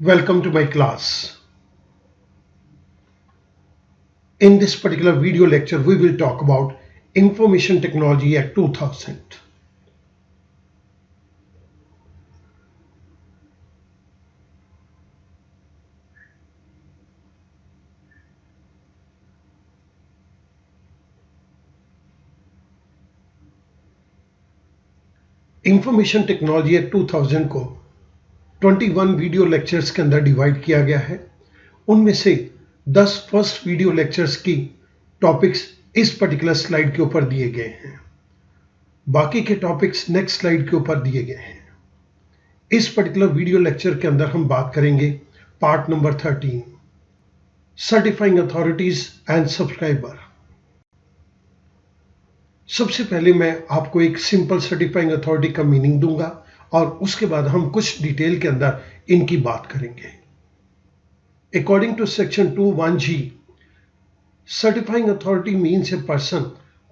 Welcome to my class. In this particular video lecture, we will talk about Information Technology Act 2000. Information technology act 2000 को 21 video lectures के अंदर divide किया गया है। उनमें से 10 फर्स्ट वीडियो लेक्चर्स की टॉपिक्स इस पर्टिकुलर स्लाइड के ऊपर दिए गए हैं। बाकी के टॉपिक्स नेक्स्ट स्लाइड के ऊपर दिए गए हैं। इस पर्टिकुलर वीडियो लेक्चर के अंदर हम बात करेंगे part number 13, certifying authorities and subscriber. सबसे पहले मैं आपको एक सिंपल सर्टिफाइंग अथॉरिटी का मीनिंग दूंगा और उसके बाद हम कुछ डिटेल के अंदर इनकी बात करेंगे। According to section 21G, certifying authority means a person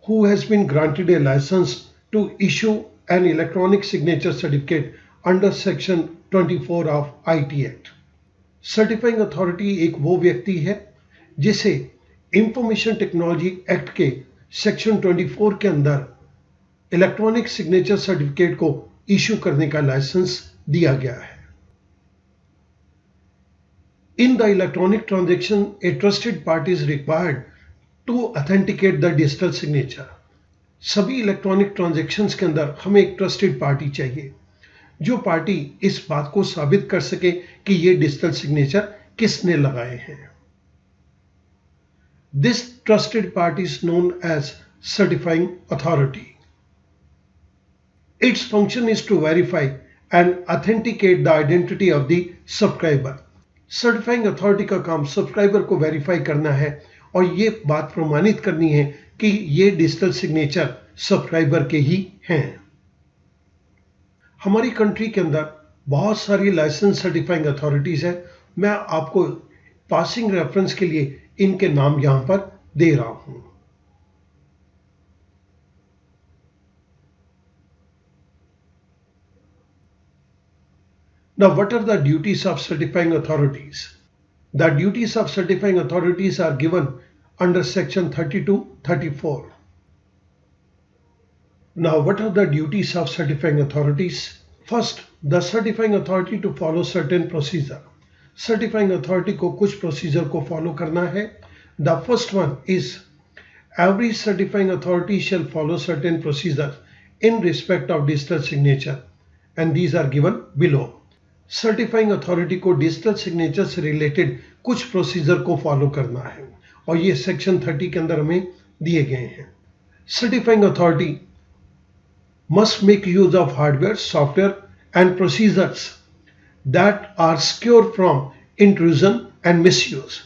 who has been granted a license to issue an electronic signature certificate under section 24 of IT Act. Certifying authority एक वो व्यक्ति है जिसे इंफॉर्मेशन टेक्नोलॉजी एक्ट के section 24 के अंदर electronic signature certificate को issue करने का लाइसेंस दिया गया है। In the electronic transaction, a trusted party is required to authenticate the digital signature. सभी इलेक्ट्रॉनिक ट्रांजैक्शंस के अंदर हमें एक ट्रस्टेड पार्टी चाहिए जो पार्टी इस बात को साबित कर सके कि ये डिजिटल सिग्नेचर किसने लगाए हैं। This trusted party is known as certifying authority. Its function is to verify and authenticate the identity of the subscriber. Certifying authority का काम सब्सक्राइबर को वेरीफाई करना है और ये बात प्रमाणित करनी है कि ये डिजिटल सिग्नेचर सब्सक्राइबर के ही हैं। हमारी कंट्री के अंदर बहुत सारी लाइसेंस सर्टिफाइंग अथॉरिटीज है। मैं आपको पासिंग रेफरेंस के लिए इनके नाम यहां पर दे रहा हूं। Now, what are the duties of certifying authorities? The duties of certifying authorities are given under section 32-34. Now, what are the duties of certifying authorities? First, the certifying authority to follow certain procedure. Certifying authority को कुछ procedure को follow करना है। The first one is every certifying authority shall follow certain procedures in respect of digital signature, and these are given below. Certifying authority को digital signature से related कुछ procedure को follow करना है और ये सेक्शन 30 के अंदर हमें दिए गए हैं। Certifying authority must make use of hardware, software and procedures that are secure from intrusion and misuse.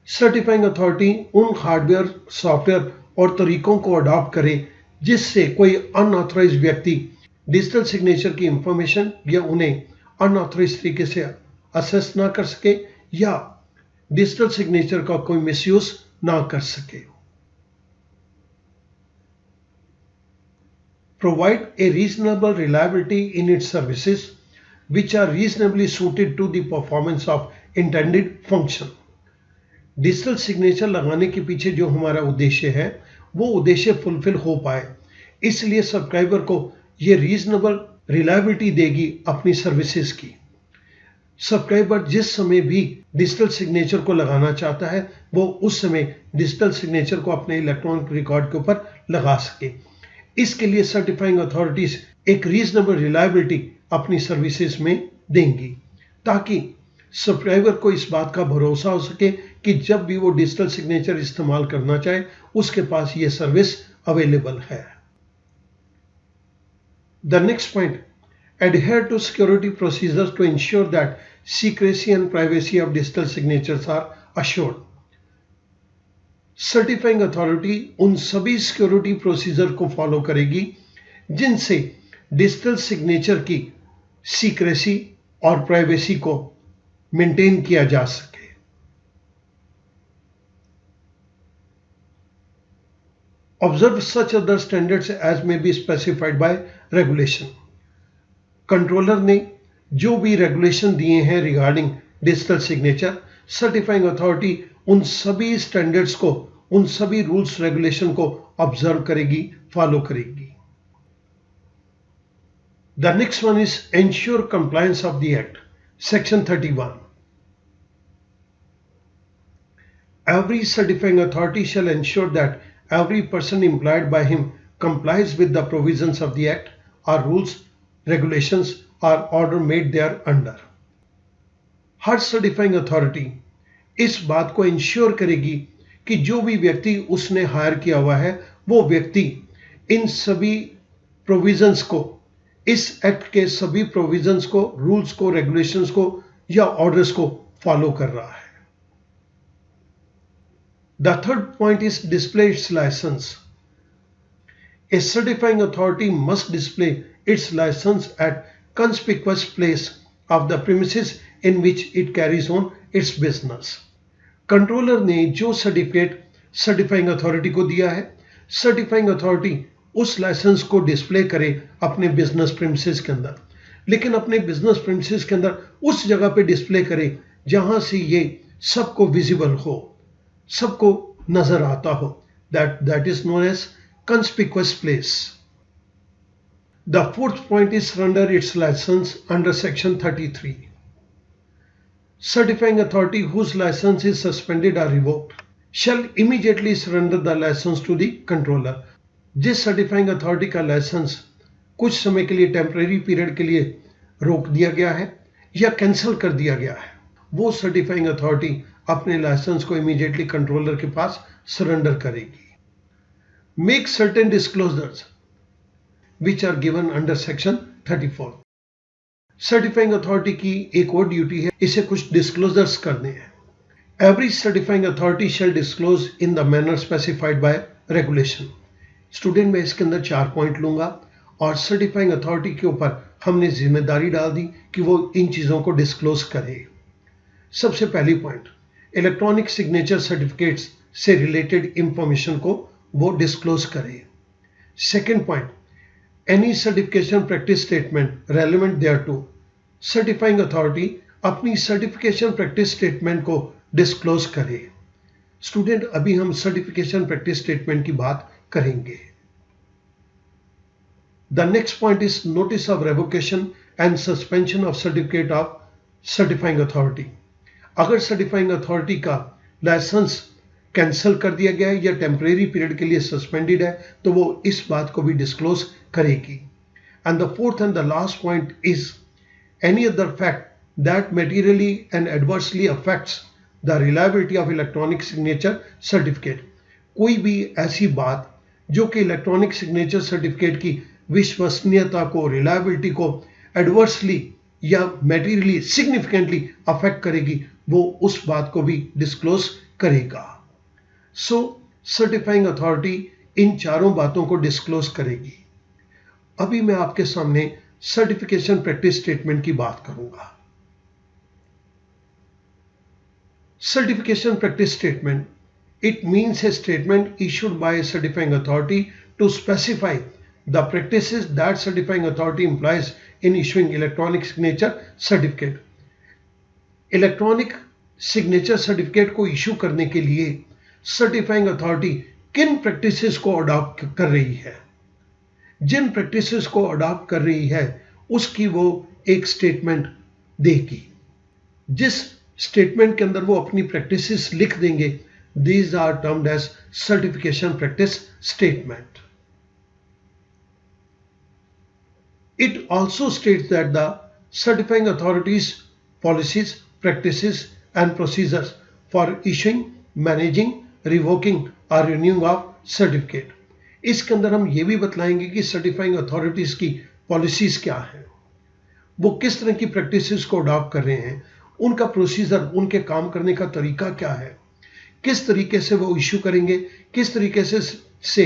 Certifying authority उन हार्डवेयर, सॉफ्टवेयर और तरीकों को अडॉप्ट करे जिससे कोई अनऑथराइज्ड व्यक्ति डिजिटल सिग्नेचर की इंफॉर्मेशन या उन्हें अनऑथराइज्ड तरीके से असेस ना कर सके या डिजिटल सिग्नेचर का कोई मिसयूज ना कर सके। Provide a reasonable reliability in its services which are reasonably suited to the performance of intended function. Digital signature लगाने के पीछे जो हमारा उद्देश्य है वो उद्देश्य फुलफिल हो पाए, इसलिए सब्सक्राइबर को ये रीजनेबल रिलायबिलिटी देगी अपनी सर्विसेज की। सब्सक्राइबर जिस समय भी डिजिटल सिग्नेचर को लगाना चाहता है वो उस समय डिजिटल सिग्नेचर को अपने इलेक्ट्रॉनिक रिकॉर्ड के ऊपर लगा सके। इसके लिए सर्टिफाइंग अथॉरिटीज एक रीजनेबल रिलायबिलिटी अपनी सर्विसेज में देंगी ताकि सब्सक्राइबर को इस बात का भरोसा हो सके कि जब भी वो डिजिटल सिग्नेचर इस्तेमाल करना चाहे उसके पास ये सर्विस अवेलेबल है। The next point, adhere to security procedures to ensure that secrecy and privacy of digital signatures are assured. Certifying authority उन सभी सिक्योरिटी प्रोसीजर को फॉलो करेगी जिनसे डिजिटल सिग्नेचर की सीक्रेसी और प्राइवेसी को मेंटेन किया जा सके। Observe such other standards as may be specified by regulation. Controller ने जो भी रेगुलेशन दिए हैं regarding digital signature, certifying authority उन सभी स्टैंडर्ड्स को, उन सभी रूल्स रेगुलेशन को ऑब्जर्व करेगी, फॉलो करेगी। The next one is ensure compliance of the Act. Section 31. Every certifying authority shall ensure that every person employed by him complies with the provisions of the Act or rules, regulations or order made thereunder. Her certifying authority इस बात को ensure करेगी कि जो भी व्यक्ति उसने higher किया हुआ है वो व्यक्ति इन सभी प्रोविजंस को, इस एक्ट के सभी प्रोविजंस को, रूल्स को, रेगुलेशंस को या ऑर्डर्स को फॉलो कर रहा है। The third point is display its licence. A certifying authority must display its licence at conspicuous place of the premises in which it carries on its business. Controller ने जो certificate certifying authority को दिया है, certifying authority उस licence को display करे अपने business premises के अंदर, लेकिन अपने बिजनेस प्रीमिसेस के अंदर उस जगह पे डिस्प्ले करे जहां से ये सबको विजिबल हो, सबको नजर आता हो। That is known as conspicuous place. The fourth point is surrender its licence under section 33। Certifying authority whose license is suspended or revoked shall immediately surrender the license to the controller. जिस certifying authority का licence कुछ समय के लिए, temporary period के लिए रोक दिया गया है या कैंसिल कर दिया गया है, वो सर्टिफाइंग अथॉरिटी अपने लाइसेंस को इमीडिएटली कंट्रोलर के पास सरेंडर करेगी। Make certain disclosures which are given under section 34। Certifying authority की एक और ड्यूटी है, इसे कुछ डिस्क्लोजर्स करने हैं। Every certifying authority shell disclose in the manner specified by regulation. Student, मैं इसके अंदर 4 पॉइंट लूंगा और सर्टिफाइंग अथॉरिटी के ऊपर हमने जिम्मेदारी डाल दी कि वो इन चीज़ों को डिस्क्लोज करे। सबसे पहली पॉइंट, इलेक्ट्रॉनिक सिग्नेचर सर्टिफिकेट्स से रिलेटेड इंफॉर्मेशन को वो डिस्क्लोज करे। Second point, any certification practice statement relevant thereto. Certifying authority अपनी सर्टिफिकेशन प्रैक्टिस स्टेटमेंट को डिस्क्लोज करे। स्टूडेंट, अभी हम सर्टिफिकेशन प्रैक्टिस स्टेटमेंट की बात करेंगे। The next point is notice of revocation and suspension of certificate of certifying authority. अगर certifying authority का लाइसेंस कैंसिल कर दिया गया है या टेम्परेरी पीरियड के लिए सस्पेंडेड है तो वो इस बात को भी डिस्क्लोज करेगी। And the fourth and the last point is any other fact that materially and adversely affects the reliability of electronic signature certificate. कोई भी ऐसी बात जो कि इलेक्ट्रॉनिक सिग्नेचर सर्टिफिकेट की विश्वसनीयता को, रिलायबिलिटी को एडवर्सली या मटेरियली सिग्निफिकेंटली अफेक्ट करेगी, वो उस बात को भी डिस्क्लोज करेगा। सो सर्टिफाइंग अथॉरिटी इन चारों बातों को डिस्क्लोज करेगी। अभी मैं आपके सामने सर्टिफिकेशन प्रैक्टिस स्टेटमेंट की बात करूंगा। Certification practice statement, it means a statement issued by a certifying authority to specify the practices that certifying authority employs in issuing electronic signature certificate. Electronic signature certificate को issue करने के लिए certifying authority किन practices को adopt कर रही है, जिन practices को adopt कर रही है उसकी वो एक statement देगी। जिस स्टेटमेंट के अंदर वो अपनी प्रैक्टिसेस लिख देंगे, these are termed as certification practice statement. It also states that the certifying authority's policies, practices and procedures for issuing, managing, revoking और रिन्यूइंग ऑफ सर्टिफिकेट। इसके अंदर हम ये भी बतलाएंगे कि सर्टिफाइंग अथॉरिटीज की पॉलिसीज क्या हैं, वो किस तरह की प्रैक्टिसेस को अडॉप्ट कर रहे हैं, उनका प्रोसीजर, उनके काम करने का तरीका क्या है, किस तरीके से वो इशू करेंगे, किस तरीके से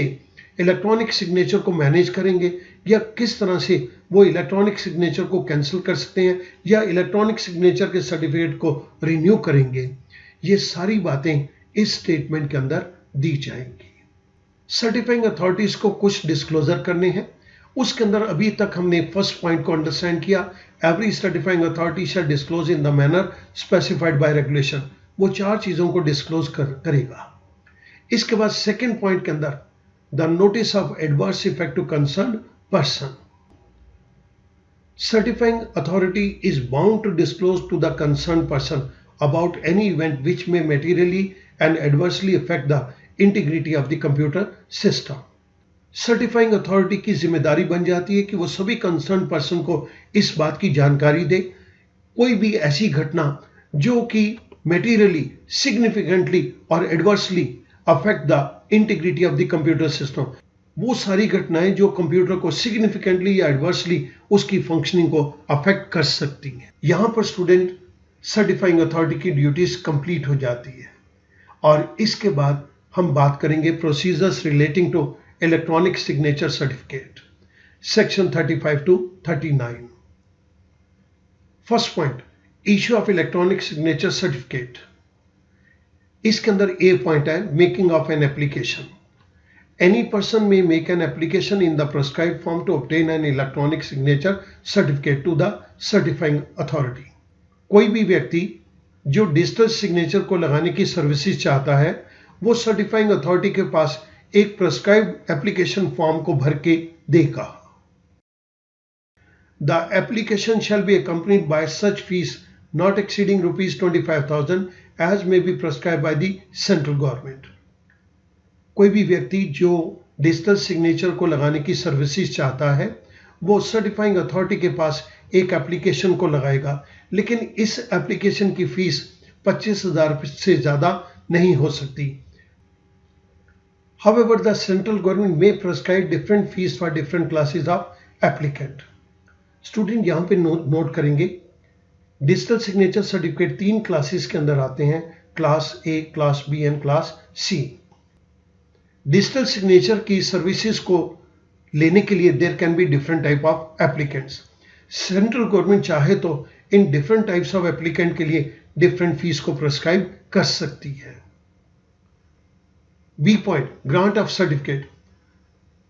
इलेक्ट्रॉनिक सिग्नेचर को मैनेज करेंगे, या किस तरह से वो इलेक्ट्रॉनिक सिग्नेचर को कैंसिल कर सकते हैं या इलेक्ट्रॉनिक सिग्नेचर के सर्टिफिकेट को रिन्यू करेंगे। ये सारी बातें इस स्टेटमेंट के अंदर दी जाएंगी। सर्टिफाइंग अथॉरिटीज को कुछ डिस्क्लोजर करने हैं, उसके अंदर अभी तक हमने फर्स्ट पॉइंट को अंडरस्टैंड किया, every certifying authority shell disclose in the manner specified by regulation. वो 4 चीजों को डिस्क्लोज करेगा। इसके बाद सेकंड पॉइंट के अंदर the notice of adverse effect to concern person. Certifying authority is bound to disclose to the concerned person about any event which may materially and adversely affect the integrity of the computer system. Certifying authority की जिम्मेदारी बन जाती है कि वो सभी concern person को इस बात की जानकारी दे, कोई भी ऐसी घटना जो कि मेटीरियली, सिग्निफिकेंटली और adversely affect the integrity of the computer system, वो सारी घटनाएं जो कंप्यूटर को सिग्निफिकेंटली या एडवर्सली उसकी फंक्शनिंग को अफेक्ट कर सकती हैं। यहां पर स्टूडेंट सर्टिफाइंग अथॉरिटी की ड्यूटीज कंप्लीट हो जाती है। और इसके बाद हम बात करेंगे procedures relating to electronic signature certificate, section 35 to 39। First point, issue of electronic signature certificate. इसके अंदर ए पॉइंट है, making of an application. Any person may make an application in the prescribed form to obtain an electronic signature certificate to the certifying authority. कोई भी व्यक्ति जो digital signature को लगाने की सर्विसेज चाहता है, वो सर्टिफाइंग अथॉरिटी के पास एक प्रेस्क्राइब्ड एप्लीकेशन फॉर्म को भर के देगा। The application shall be accompanied by such fees not exceeding ₹25,000 as may be prescribed by the central government. कोई भी व्यक्ति जो डिजिटल सिग्नेचर को लगाने की सर्विसेज चाहता है, वो सर्टिफाइंग अथॉरिटी के पास एक एप्लीकेशन को लगाएगा, लेकिन इस एप्लीकेशन की फीस 25,000 से ज्यादा नहीं हो सकती। However, the central government may prescribe different fees for different classes of applicant. Student यहां पे नोट करेंगे, डिजिटल सिग्नेचर सर्टिफिकेट 3 क्लासेस के अंदर आते हैं, class A, class B and class C. Digital signature की सर्विसेज को लेने के लिए there can be different type of applicants. Central government चाहे तो इन डिफरेंट टाइप्स ऑफ एप्लीकेंट के लिए डिफरेंट फीस को प्रेस्क्राइब कर सकती है। B point, grant of certificate.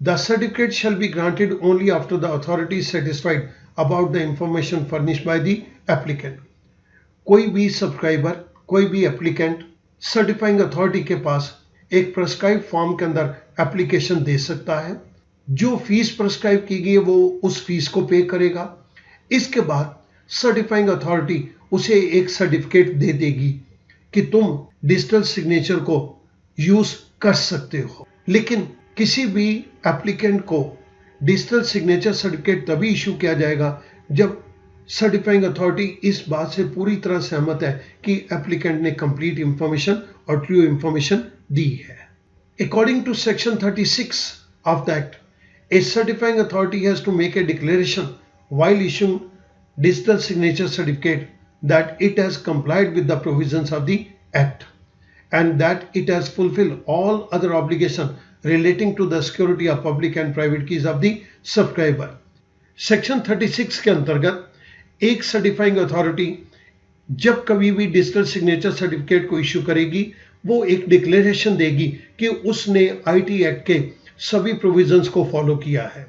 The certificate shall be granted only after the authority is satisfied about the information furnished by the applicant. कोई भी सब्सक्राइबर, कोई भी एप्लीकेंट सर्टिफाइंग अथॉरिटी के पास एक प्रेस्क्राइब फॉर्म के अंदर एप्लीकेशन दे सकता है। जो फीस प्रेस्क्राइब की गई है वो उस फीस को पे करेगा। इसके बाद सर्टिफाइंग अथॉरिटी उसे एक सर्टिफिकेट दे देगी कि तुम डिजिटल सिग्नेचर को यूज कर सकते हो। लेकिन किसी भी एप्लीकेंट को डिजिटल सिग्नेचर सर्टिफिकेट तभी इशू किया जाएगा जब सर्टिफाइंग अथॉरिटी इस बात से पूरी तरह सहमत है कि एप्लीकेंट ने कंप्लीट इंफॉर्मेशन और ट्रू इंफॉर्मेशन दी है। According to section 36 of the Act, a certifying authority has to make a declaration while issuing digital signature certificate that it has complied with the provisions of the Act and that it has fulfilled all other obligations relating to the security of public and private keys of the subscriber. Section 36 के अंतर्गत एक certifying authority जब कभी भी digital signature certificate को issue करेगी, वो एक डिक्लेरेशन देगी कि उसने आईटी एक्ट के सभी प्रोविजंस को फॉलो किया है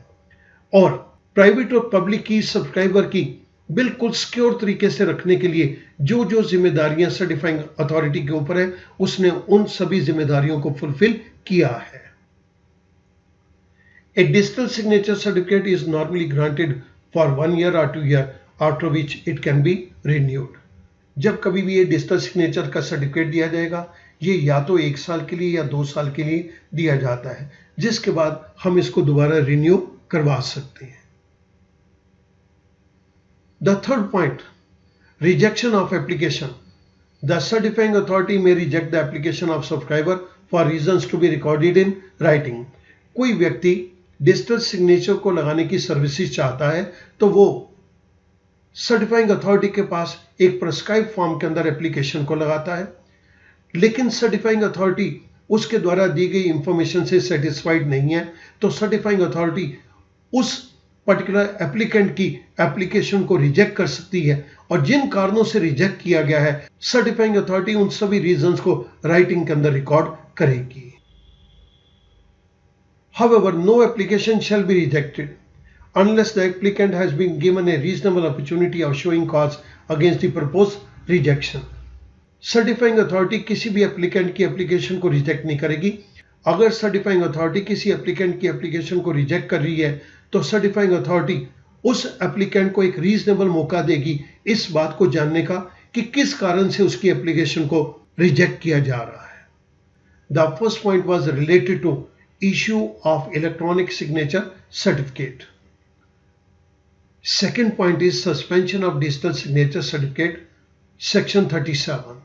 और प्राइवेट और पब्लिक की सब्सक्राइबर की बिल्कुल सिक्योर तरीके से रखने के लिए जो जो जिम्मेदारियां सर्टिफाइंग अथॉरिटी के ऊपर है, उसने उन सभी जिम्मेदारियों को फुलफिल किया है। A digital signature certificate is normally granted for 1 year or 2 years, after which it can be renewed. जब कभी भी ये डिजिटल सिग्नेचर का सर्टिफिकेट दिया जाएगा, ये या तो 1 साल के लिए या 2 साल के लिए दिया जाता है, जिसके बाद हम इसको दोबारा रिन्यू करवा सकते हैं। The third point, rejection of application. The certifying authority may reject the application of subscriber for reasons to be recorded in writing. कोई व्यक्ति डिजिटल सिग्नेचर को लगाने की सर्विसेज चाहता है तो वो सर्टिफाइंग अथॉरिटी के पास एक प्रेस्क्राइब फॉर्म के अंदर एप्लीकेशन को लगाता है, लेकिन सर्टिफाइंग अथॉरिटी उसके द्वारा दी गई इंफॉर्मेशन से सेटिस्फाइड नहीं है, तो सर्टिफाइंग अथॉरिटी उस पर्टिकुलर एप्लीकेंट की एप्लीकेशन को रिजेक्ट कर सकती है और जिन कारणों से रिजेक्ट किया गया है, सर्टिफाइंग अथॉरिटी उन सभी रीजंस को राइटिंग के अंदर रिकॉर्ड करेगी। However, no application shall be rejected unless the applicant has been given a reasonable opportunity of showing cause against the proposed rejection. Certifying authority किसी भी एप्लीकेंट की एप्लीकेशन को रिजेक्ट नहीं करेगी। अगर सर्टिफाइंग अथॉरिटी किसी एप्लीकेंट की एप्लीकेशन को रिजेक्ट कर रही है तो सर्टिफाइंग अथॉरिटी उस एप्लीकेंट को एक रीजनेबल मौका देगी इस बात को जानने का कि किस कारण से उसकी एप्लीकेशन को रिजेक्ट किया जा रहा है। The first point was related to issue of electronic signature certificate. Second point is suspension of digital signature certificate, section 37.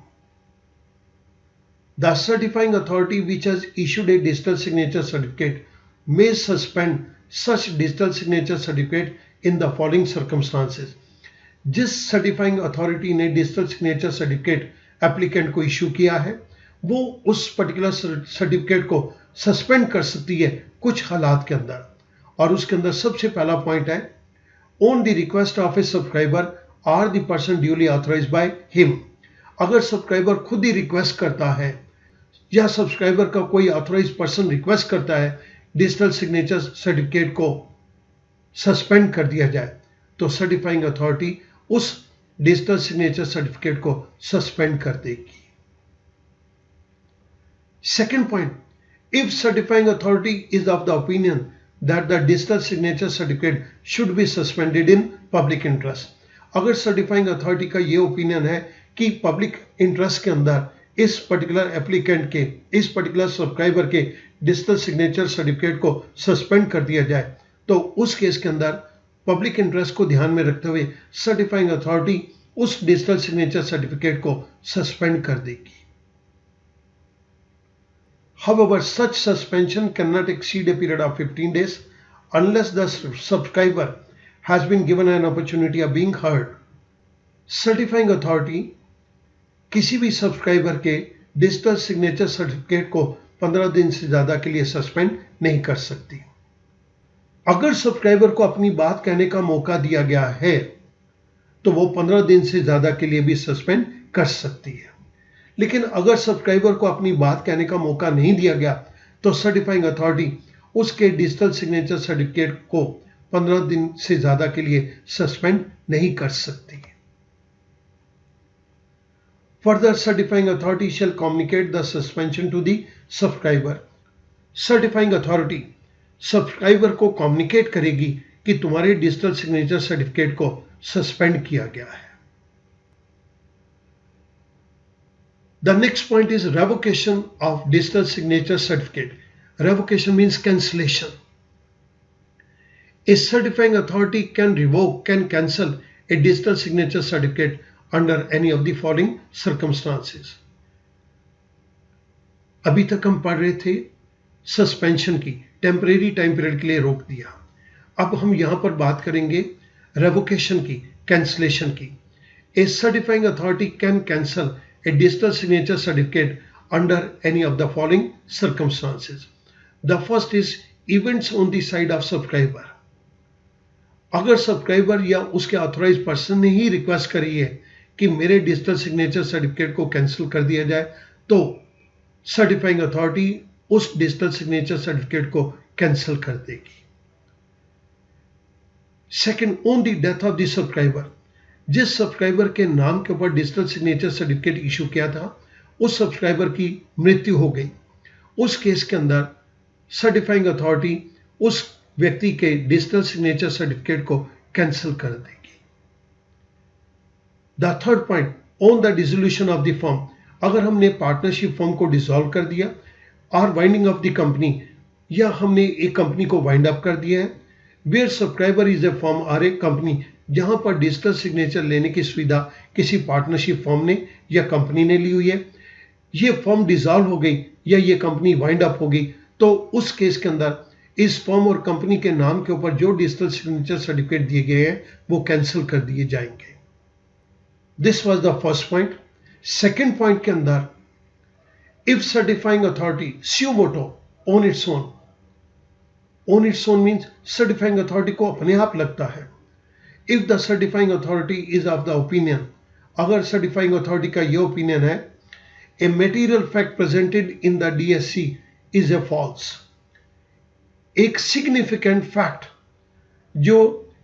The certifying authority which has issued a digital signature certificate may suspend such digital signature certificate in the following circumstances. जिस certifying authority ने digital signature certificate applicant को issue किया है वो उस particular certificate को suspend कर सकती है कुछ हालात के अंदर, और उसके अंदर सबसे पहला पॉइंट है on the request of a subscriber और the person duly authorised by him. अगर सब्सक्राइबर खुद ही रिक्वेस्ट करता है या सब्सक्राइबर का कोई ऑथराइज पर्सन रिक्वेस्ट करता है डिजिटल सिग्नेचर सर्टिफिकेट को सस्पेंड कर दिया जाए तो सर्टिफाइंग अथॉरिटी उस डिजिटल सिग्नेचर सर्टिफिकेट को सस्पेंड कर देगी। Second point, if certifying authority is of the opinion that the digital signature certificate should be suspended in public interest. अगर सर्टिफाइंग अथॉरिटी का ये ओपिनियन है कि पब्लिक इंटरेस्ट के अंदर इस पर्टिकुलर एप्लीकेंट के, इस पर्टिकुलर सब्सक्राइबर के डिजिटल सिग्नेचर सर्टिफिकेट को सस्पेंड कर दिया जाए तो उस केस के अंदर पब्लिक इंटरेस्ट को ध्यान में रखते हुए सर्टिफाइंग अथॉरिटी उस डिजिटल सिग्नेचर सर्टिफिकेट को सस्पेंड कर देगी। However, such suspension cannot exceed a period of 15 days unless the subscriber has been given an opportunity of being heard. Certifying authority किसी भी सब्सक्राइबर के डिजिटल सिग्नेचर सर्टिफिकेट को 15 दिन से ज्यादा के लिए सस्पेंड नहीं कर सकती। अगर सब्सक्राइबर को अपनी बात कहने का मौका दिया गया है तो वो 15 दिन से ज्यादा के लिए भी सस्पेंड कर सकती है, लेकिन अगर सब्सक्राइबर को अपनी बात कहने का मौका नहीं दिया गया तो सर्टिफाइंग अथॉरिटी उसके डिजिटल सिग्नेचर सर्टिफिकेट को 15 दिन से ज्यादा के लिए सस्पेंड नहीं कर सकती। Further, certifying authority shall communicate the suspension to the subscriber. Certifying authority subscriber को कम्युनिकेट करेगी कि तुम्हारे डिजिटल सिग्नेचर सर्टिफिकेट को सस्पेंड किया गया है। The next point is revocation of digital signature certificate. Revocation means cancellation. A certifying authority can revoke, can cancel a digital signature certificate under any of the following circumstances. अभी तक हम पढ़ रहे थे सस्पेंशन की, टेम्परेरी टाइम पीरियड के लिए रोक दिया। अब हम यहां पर बात करेंगे रेवोकेशन की, कैंसलेशन की। A certifying authority can cancel a digital signature certificate under any of the following circumstances. The first is events on the side of subscriber. अगर सब्सक्राइबर या उसके ऑथराइज पर्सन ने ही रिक्वेस्ट करी है कि मेरे डिजिटल सिग्नेचर सर्टिफिकेट को cancel कर दिया जाए तो सर्टिफाइंग अथॉरिटी उस डिजिटल सिग्नेचर सर्टिफिकेट को कैंसिल कर देगी। Second, on the death of the subscriber. जिस सब्सक्राइबर के नाम के ऊपर डिजिटल सिग्नेचर सर्टिफिकेट इशू किया था उस सब्सक्राइबर की मृत्यु हो गई, उस केस के अंदर सर्टिफाइंग अथॉरिटी उस व्यक्ति के डिजिटल सिग्नेचर सर्टिफिकेट को कैंसिल कर देगी। The third point, on the dissolution of the firm. अगर हमने पार्टनरशिप फर्म को डिसॉल्व कर दिया और वाइंडिंग ऑफ द कंपनी, या हमने एक कंपनी को वाइंड अप कर दिया है, where subscriber is a firm और ए कंपनी, जहां पर डिजिटल सिग्नेचर लेने की सुविधा किसी पार्टनरशिप फर्म ने या कंपनी ने ली हुई है, ये फर्म डिसॉल्व हो गई या ये कंपनी वाइंड अप हो गई तो उस केस के अंदर इस फर्म और कंपनी के नाम के ऊपर जो डिजिटल सिग्नेचर सर्टिफिकेट दिए गए हैं वो कैंसिल कर दिए जाएंगे। This was the first point. Second point के अंदर, if certifying authority suo motu on its own. On its own means certifying authority को अपने आप लगता है। If the certifying authority is of the opinion, अगर सर्टिफाइंग अथॉरिटी का यह ओपिनियन है a material fact presented in the DSC is a false. एक सिग्निफिकेंट फैक्ट जो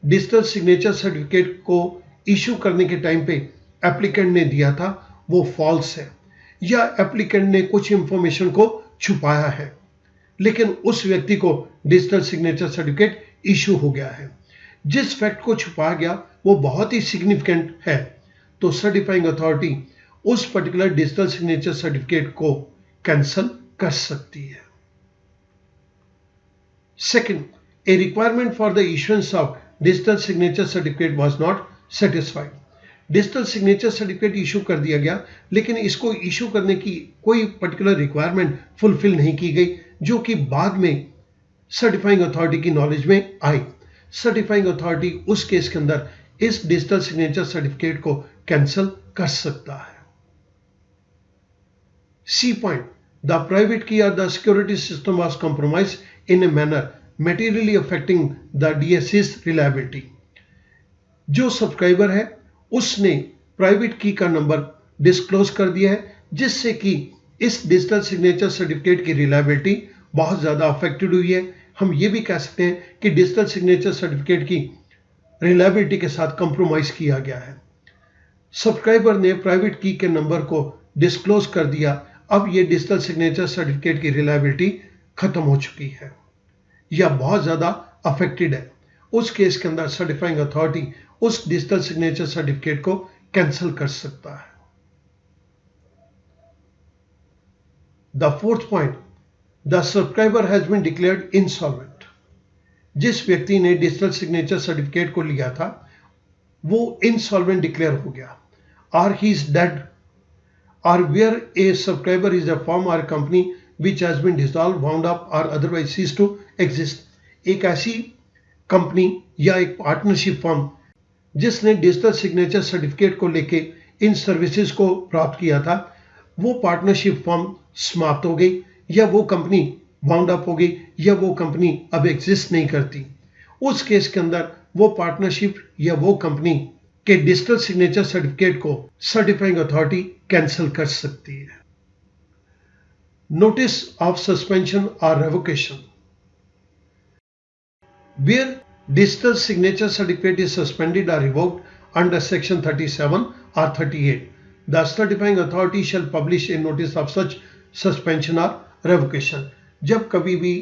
डिजिटल सिग्नेचर सर्टिफिकेट को इशू करने के टाइम पे एप्लीकेंट ने दिया था वो फॉल्स है, या एप्लीकेंट ने कुछ इंफॉर्मेशन को छुपाया है, लेकिन उस व्यक्ति को डिजिटल सिग्नेचर सर्टिफिकेट इशू हो गया है। जिस फैक्ट को छुपाया गया वो बहुत ही सिग्निफिकेंट है, तो सर्टिफाइंग अथॉरिटी उस पर्टिकुलर डिजिटल सिग्नेचर सर्टिफिकेट को कैंसल कर सकती है। Second, a requirement for the issuance of digital signature certificate was not satisfied. Digital signature certificate issue कर दिया गया, लेकिन इसको इशू करने की कोई पर्टिकुलर रिक्वायरमेंट फुलफिल नहीं की गई, जो कि बाद में सर्टिफाइंग अथॉरिटी की नॉलेज में आई। सर्टिफाइंग अथॉरिटी उस केस के अंदर इस डिजिटल सिग्नेचर सर्टिफिकेट को कैंसिल कर सकता है। सी पॉइंट, द प्राइवेट की or the security system was compromised in a manner materially affecting the DSC's reliability. जो सब्सक्राइबर है उसने प्राइवेट की का नंबर डिस्क्लोज कर दिया है, जिससे कि इस डिजिटल सिग्नेचर सर्टिफिकेट की रिलायबिलिटी बहुत ज्यादा अफेक्टेड हुई है। हम ये भी कह सकते हैं कि डिजिटल सिग्नेचर सर्टिफिकेट की रिलायबिलिटी के साथ कंप्रोमाइज किया गया है। सब्सक्राइबर ने प्राइवेट की के नंबर को डिस्क्लोज कर दिया, अब ये डिजिटल सिग्नेचर सर्टिफिकेट की रिलायबिलिटी खत्म हो चुकी है या बहुत ज्यादा अफेक्टेड है। उस केस के अंदर सर्टिफाइंग अथॉरिटी उस डिजिटल सिग्नेचर सर्टिफिकेट को कैंसिल कर सकता है। The fourth point, the subscriber has been declared insolvent. जिस व्यक्ति ने डिजिटल सिग्नेचर सर्टिफिकेट को लिया था वो इंसॉल्वेंट डिक्लेयर हो गया, और he is dead, or where a subscriber is a firm or company which has been dissolved, wound up or otherwise ceased to exist. एक ऐसी कंपनी या एक पार्टनरशिप फर्म जिसने डिजिटल सिग्नेचर सर्टिफिकेट को लेके इन सर्विसेज को प्राप्त किया था, वो पार्टनरशिप फर्म समाप्त हो गई, या वो कंपनी वाउंड अप हो गई, या वो कंपनी अब एग्जिस्ट नहीं करती। उस केस के अंदर वो पार्टनरशिप या वो कंपनी के डिजिटल सिग्नेचर सर्टिफिकेट को सर्टिफाइंग अथॉरिटी कैंसिल कर सकती है। नोटिस ऑफ सस्पेंशन और revocation, where digital signature certificate is suspended और रिवोक्ड अंडर सेक्शन 37 और 38, the certifying authority shall publish a notice of such suspension और रेवोकेशन। जब कभी भी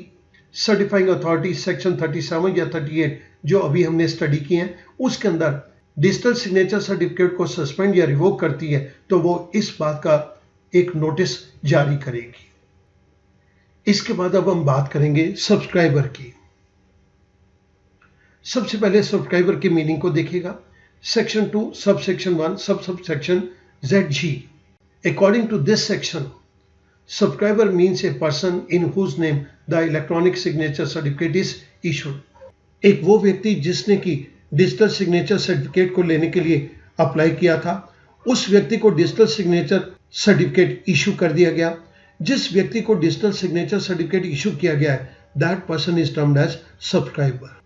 सर्टिफाइंग अथॉरिटी सेक्शन 37 या 38 जो अभी हमने स्टडी किए हैं उसके अंदर डिजिटल सिग्नेचर सर्टिफिकेट को सस्पेंड या रिवोक करती है, तो वो इस बात का एक नोटिस जारी करेगी। इसके बाद अब हम बात करेंगे सब्सक्राइबर की। सबसे पहले सब्सक्राइबर की मीनिंग को देखिएगा। सेक्शन 2 सब section 1 sub section ZG। According to this section, subscriber means a person in whose name the electronic signature certificate is issued. एक वो व्यक्ति जिसने की डिजिटल सिग्नेचर सर्टिफिकेट को लेने के लिए अप्लाई किया था, उस व्यक्ति को डिजिटल सिग्नेचर सर्टिफिकेट इशू कर दिया गया। जिस व्यक्ति को डिजिटल सिग्नेचर सर्टिफिकेट इशू किया गया है, that person is termed as subscriber.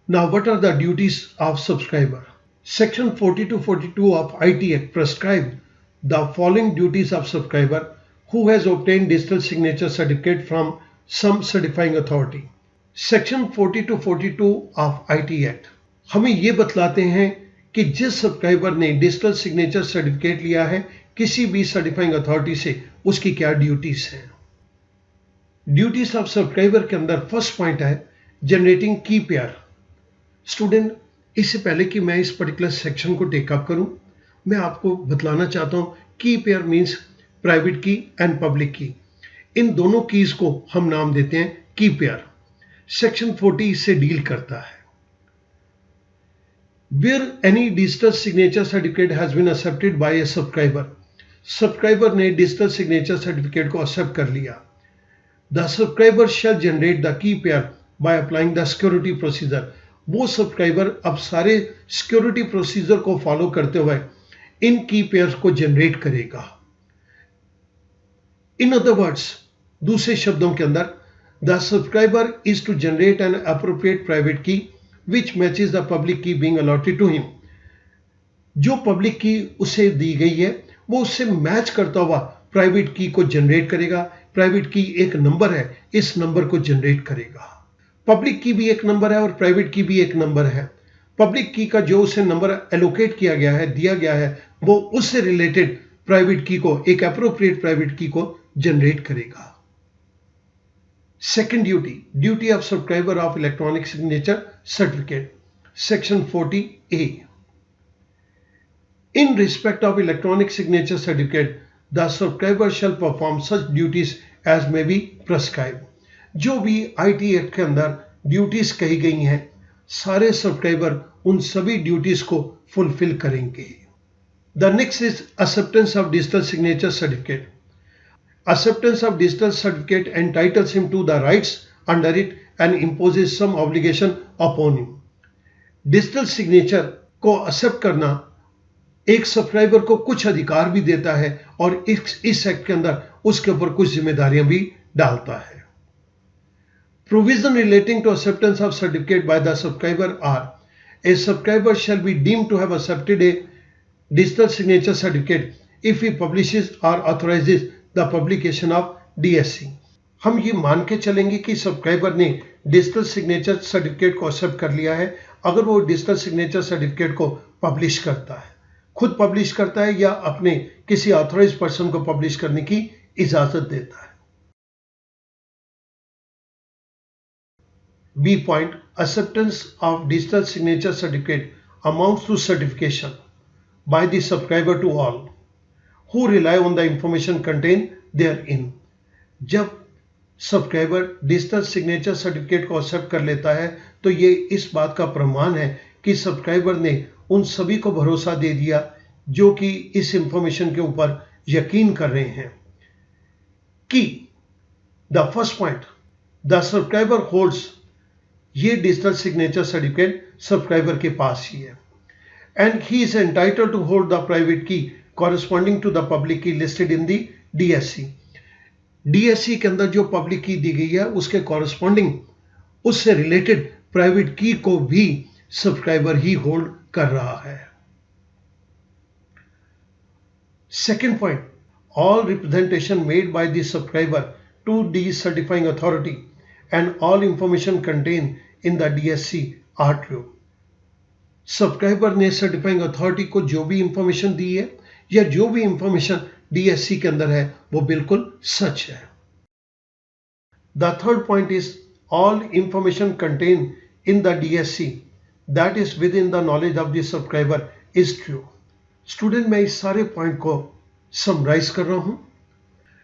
Now what are the duties of subscriber? Section 40 to 42 of IT Act prescribe the following duties of subscriber who has obtained digital signature certificate from some certifying authority. Section 40 to 42 of IT act हमें ये बतलाते हैं कि जिस subscriber ने digital signature certificate लिया है किसी भी सर्टिफाइंग अथॉरिटी से, उसकी क्या ड्यूटीज हैं। ड्यूटीज ऑफ सब्सक्राइबर के अंदर फर्स्ट पॉइंट है जनरेटिंग की पेयर। स्टूडेंट, इससे पहले कि मैं इस पर्टिकुलर सेक्शन को टेकअप करूं, मैं आपको बतलाना चाहता हूं की पेयर मीन्स प्राइवेट की एंड पब्लिक की। इन दोनों कीज को हम नाम देते हैं की पेयर। सेक्शन 40 इससे डील करता है। Where any digital signature certificate has been accepted by a subscriber, subscriber ने डिजिटल सिग्नेचर सर्टिफिकेट को एक्सेप्ट कर लिया। The subscriber shall generate the key pair by applying the security procedure. वो subscriber अब सारे सिक्योरिटी प्रोसीजर को follow करते हुए इन की पेयर्स को जनरेट करेगा। इन अदर वर्ड्स, दूसरे शब्दों के अंदर, the subscriber is to generate an appropriate private key which matches the public key being allotted to him. जो पब्लिक की उसे दी गई है वो उससे मैच करता हुआ प्राइवेट की को जनरेट करेगा। प्राइवेट की एक नंबर है, इस नंबर को जनरेट करेगा। पब्लिक की भी एक नंबर है और प्राइवेट की भी एक नंबर है। पब्लिक की का जो उसे नंबर एलोकेट किया गया है, दिया गया है, वो उससे रिलेटेड प्राइवेट की को, एक एप्रोप्रिएट प्राइवेट की को जनरेट करेगा। Second duty of subscriber of electronic signature certificate, section 40A। In respect of electronic signature certificate, the subscriber shall perform such duties as may be prescribed। जो भी IT act के अंदर duties कही गई हैं, सारे सब्सक्राइबर उन सभी ड्यूटीज को फुलफिल करेंगे। The next is acceptance of digital signature certificate. Acceptance of digital certificate entitles him to the rights under it and imposes some obligation upon him। Digital signature को accept करना एक subscriber को कुछ अधिकार भी देता है और इस एक्ट के अंदर उसके ऊपर कुछ जिम्मेदारियां भी डालता है। Provision relating to acceptance of certificate by the subscriber are a subscriber shall be deemed to have accepted a digital signature certificate if he publishes और authorises the publication of DSC। हम ये मान के चलेंगे कि सब्सक्राइबर ने digital signature certificate को accept कर लिया है अगर वो डिजिटल सिग्नेचर सर्टिफिकेट को पब्लिश करता है, खुद पब्लिश करता है या अपने किसी ऑथराइज्ड पर्सन को पब्लिश करने की इजाजत देता है। B point, acceptance of digital signature certificate amounts to certification by the subscriber to all who rely on the information contained therein। जब सब्सक्राइबर डिजिटल सिग्नेचर सर्टिफिकेट को एक्सेप्ट कर लेता है तो ये इस बात का प्रमाण है कि सब्सक्राइबर ने उन सभी को भरोसा दे दिया जो कि इस इंफॉर्मेशन के ऊपर यकीन कर रहे हैं कि the first point, the subscriber holds, ये डिजिटल सिग्नेचर सर्टिफिकेट सब्सक्राइबर के पास ही है, and he is entitled to hold the private key corresponding to the public key listed in the DSC। DSC के अंदर जो पब्लिक की दी गई है उसके कॉरेस्पॉन्डिंग, उससे रिलेटेड प्राइवेट की को भी सब्सक्राइबर ही होल्ड कर रहा है। Second point, all representation made by the subscriber to the certifying authority and all information contain in the DSC are true. Subscriber ने सर्टिफाइंग अथॉरिटी को जो भी इंफॉर्मेशन दी है या जो भी इंफॉर्मेशन DSC के अंदर है वो बिल्कुल सच है। The third point is all information contain in the DSC that is with in the knowledge of the subscriber is true. Student, मैं इस सारे पॉइंट को समराइज कर रहा हूं।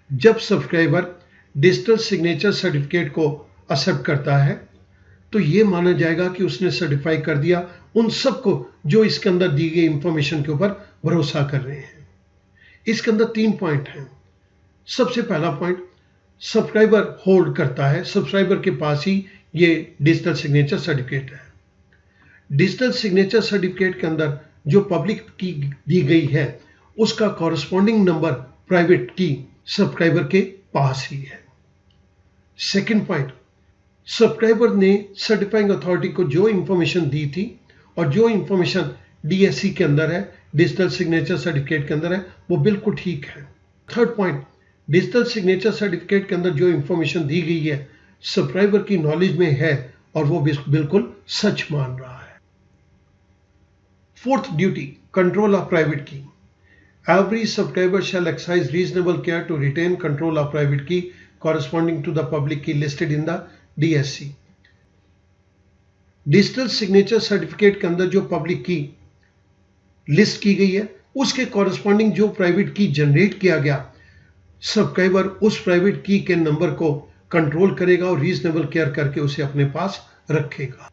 जब सब्सक्राइबर डिजिटल सिग्नेचर सर्टिफिकेट को एक्सेप्ट करता है तो ये माना जाएगा कि उसने सर्टिफाई कर दिया उन सबको जो इसके अंदर दी गई इंफॉर्मेशन के ऊपर भरोसा कर रहे हैं। इसके अंदर 3 पॉइंट हैं। सबसे पहला पॉइंट, सब्सक्राइबर होल्ड करता है, सब्सक्राइबर के पास ही ये डिजिटल सिग्नेचर सर्टिफिकेट है। डिजिटल सिग्नेचर सर्टिफिकेट के अंदर जो पब्लिक की दी गई है उसका कॉरेस्पॉन्डिंग नंबर प्राइवेट की सब्सक्राइबर के पास ही है। सेकंड पॉइंट, सब्सक्राइबर ने सर्टिफाइंग अथॉरिटी को जो इंफॉर्मेशन दी थी और जो इंफॉर्मेशन DSC के अंदर है, डिजिटल सिग्नेचर सर्टिफिकेट के अंदर है, वो बिल्कुल ठीक है। Third point, digital signature certificate के अंदर जो इंफॉर्मेशन दी गई है सब्सक्राइबर की नॉलेज में है और वो बिल्कुल सच मान रहा है। Fourth duty, control of private key. Every subscriber shall exercise reasonable care to retain control of private key corresponding to the public key listed in the DSC। Digital signature certificate के अंदर जो पब्लिक की list की गई है उसके corresponding जो private की जनरेट किया गया, सब्सक्राइबर उस प्राइवेट की के नंबर को कंट्रोल करेगा और रीजनेबल केयर करके उसे अपने पास रखेगा।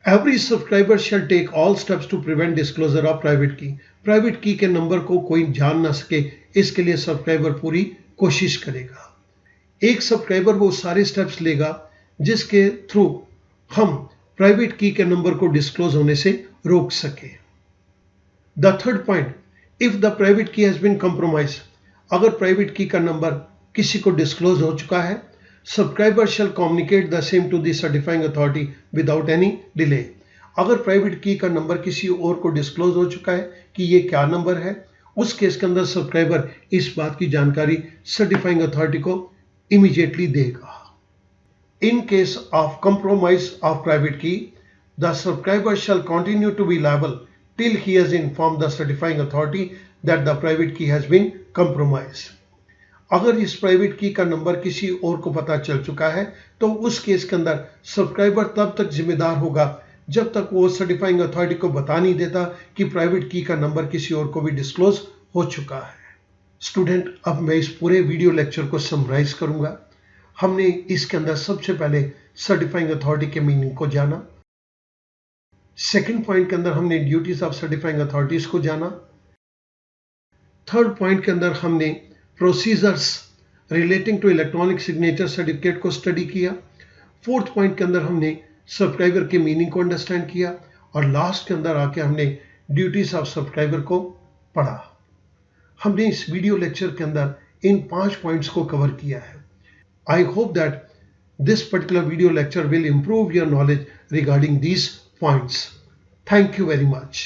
Every subscriber shall take all steps to prevent disclosure of private key. Private key के नंबर को कोई जान ना सके इसके लिए सब्सक्राइबर पूरी कोशिश करेगा। एक सब्सक्राइबर वो सारे स्टेप्स लेगा जिसके थ्रू हम प्राइवेट की के नंबर को डिस्क्लोज होने से रोक सके। The third point, if the private key has been compromise, अगर प्राइवेट की का नंबर किसी को डिस्क्लोज हो चुका है, subscriber shall communicate the same to the certifying authority without any delay. अगर प्राइवेट की का नंबर किसी और को डिस्क्लोज हो चुका है कि ये क्या नंबर है, उस केस के अंदर सब्सक्राइबर इस बात की जानकारी सर्टिफाइंग अथॉरिटी को इमीडिएटली देगा। In case of compromise of private key, the subscriber shall continue to be liable till he has informed the certifying authority that the private key has been compromised. अगर इस private key का number किसी और को पता चल चुका है तो उस केस के अंदर सब्सक्राइबर तब तक जिम्मेदार होगा जब तक वो सर्टिफाइंग अथॉरिटी को बता नहीं देता कि प्राइवेट की का नंबर किसी और को भी डिस्क्लोज हो चुका है। स्टूडेंट, अब मैं इस पूरे वीडियो लेक्चर को समराइज करूंगा। हमने इसके अंदर सबसे पहले सर्टिफाइंग अथॉरिटी के मीनिंग को जाना। सेकंड पॉइंट के अंदर हमने ड्यूटीज ऑफ सर्टिफाइंग अथॉरिटीज को जाना। थर्ड पॉइंट के अंदर हमने procedures relating to electronic signature certificate को स्टडी किया। फोर्थ पॉइंट के अंदर हमने सब्सक्राइबर के मीनिंग को अंडरस्टैंड किया और लास्ट के अंदर आके हमने ड्यूटीज ऑफ सब्सक्राइबर को पढ़ा। हमने इस वीडियो लेक्चर के अंदर इन 5 पॉइंट्स को कवर किया है। I hope that this particular video lecture will improve your knowledge regarding these points. Thank you very much.